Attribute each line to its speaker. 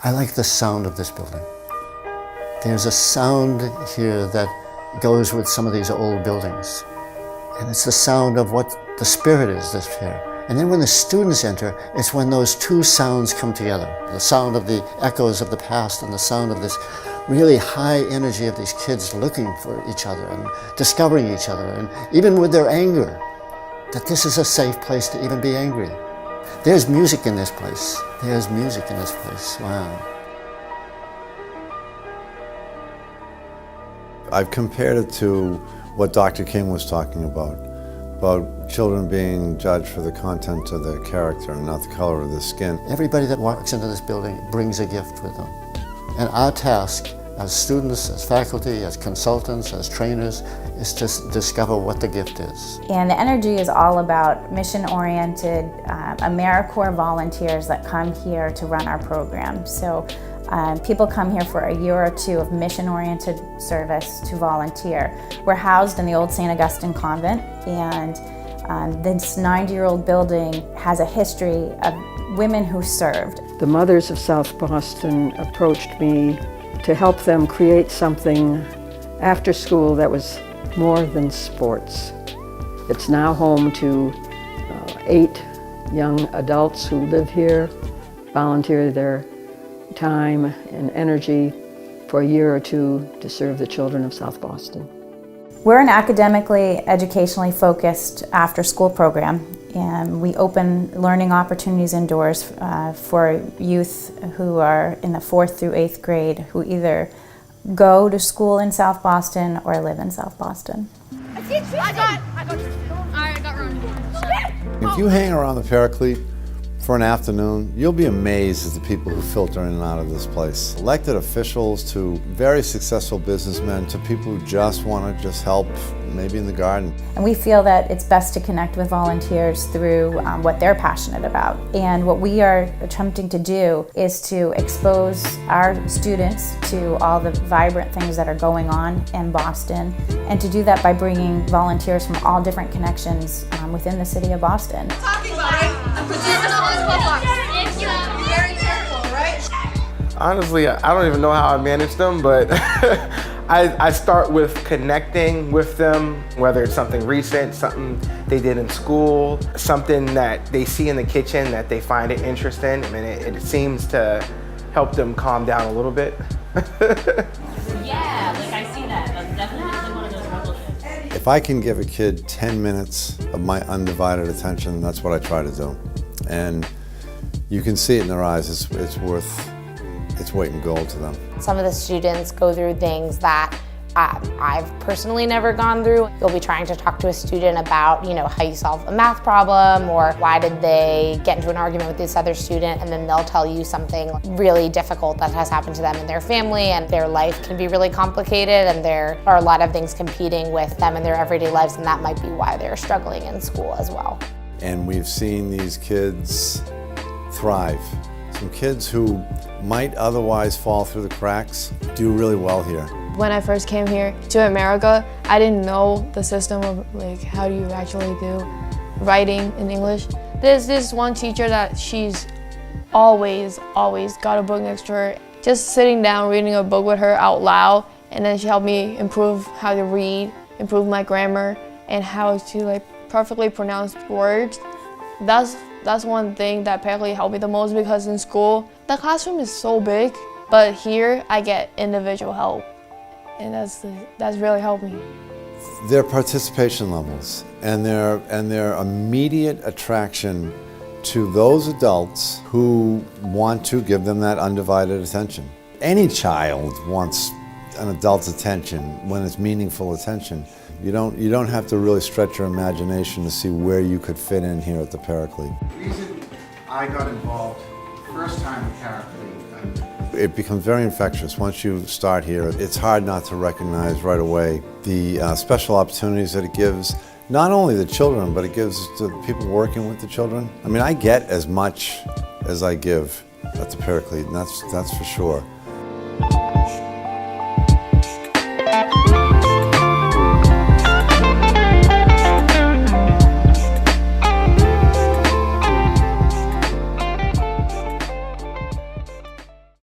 Speaker 1: I like the sound of this building. There's a sound here that goes with some of these old buildings. And it's the sound of what the spirit is this here. And then when the students enter, it's when those two sounds come together. The sound of the echoes of the past and the sound of this really high energy of these kids looking for each other and discovering each other, and even with their anger, that this is a safe place to even be angry. There's music in this place. There's music in this place. Wow.
Speaker 2: I've compared it to what Dr. King was talking about children being judged for the content of their character and not the color of their skin.
Speaker 1: Everybody that walks into this building brings a gift with them. And our task as students, as faculty, as consultants, as trainers, is to discover what the gift is.
Speaker 3: And the energy is all about mission-oriented Americorps volunteers that come here to run our program. So people come here for a year or two of mission-oriented service to volunteer. We're housed in the old St. Augustine convent, and this 90-year-old building has a history of women who served.
Speaker 4: The mothers of South Boston approached me to help them create something after school that was more than sports. It's now home to 8 young adults who live here, volunteer their time and energy for a year or two to serve the children of South Boston.
Speaker 3: We're an academically, educationally focused after-school program, and we open learning opportunities indoors for youth who are in the 4th through 8th grade who either go to school in South Boston or live in South Boston.
Speaker 5: I got Ron.
Speaker 2: If you hang around the Paraclete for an afternoon, you'll be amazed at the people who filter in and out of this place. Elected officials to very successful businessmen to people who just want to help, maybe in the garden.
Speaker 3: And we feel that it's best to connect with volunteers through what they're passionate about. And what we are attempting to do is to expose our students to all the vibrant things that are going on in Boston, and to do that by bringing volunteers from all different connections within the city of Boston.
Speaker 5: Talking about it. Very careful, right?
Speaker 6: Honestly, I don't even know how I manage them, but I start with connecting with them, whether it's something recent, something they did in school, something that they see in the kitchen that they find it interesting. I mean, it seems to help them calm down a little bit.
Speaker 7: Yeah, like I see that. That's definitely one of those rebel things.
Speaker 2: If I can give a kid 10 minutes of my undivided attention, that's what I try to do. And you can see it in their eyes, it's worth its weight in gold to them.
Speaker 8: Some of the students go through things that I've personally never gone through. You'll be trying to talk to a student about, how you solve a math problem, or why did they get into an argument with this other student, and then they'll tell you something really difficult that has happened to them in their family, and their life can be really complicated, and there are a lot of things competing with them in their everyday lives, and that might be why they're struggling in school as well.
Speaker 2: And we've seen these kids thrive. Some kids who might otherwise fall through the cracks do really well here.
Speaker 9: When I first came here to America, I didn't know the system of how do you actually do writing in English. There's this one teacher that she's always got a book next to her. Just sitting down reading a book with her out loud, and then she helped me improve how to read, improve my grammar, and how to perfectly pronounce words. That's one thing that apparently helped me the most, because in school, the classroom is so big, but here I get individual help, and that's really helped me.
Speaker 2: Their participation levels and their immediate attraction to those adults who want to give them that undivided attention. Any child wants an adult's attention when it's meaningful attention. You don't have to really stretch your imagination to see where you could fit in here at the Paraclete.
Speaker 10: The reason I got involved first time with Paraclete,
Speaker 2: it becomes very infectious. Once you start here, it's hard not to recognize right away the special opportunities that it gives, not only the children, but it gives to the people working with the children. I mean, I get as much as I give at the Paraclete, and that's for sure.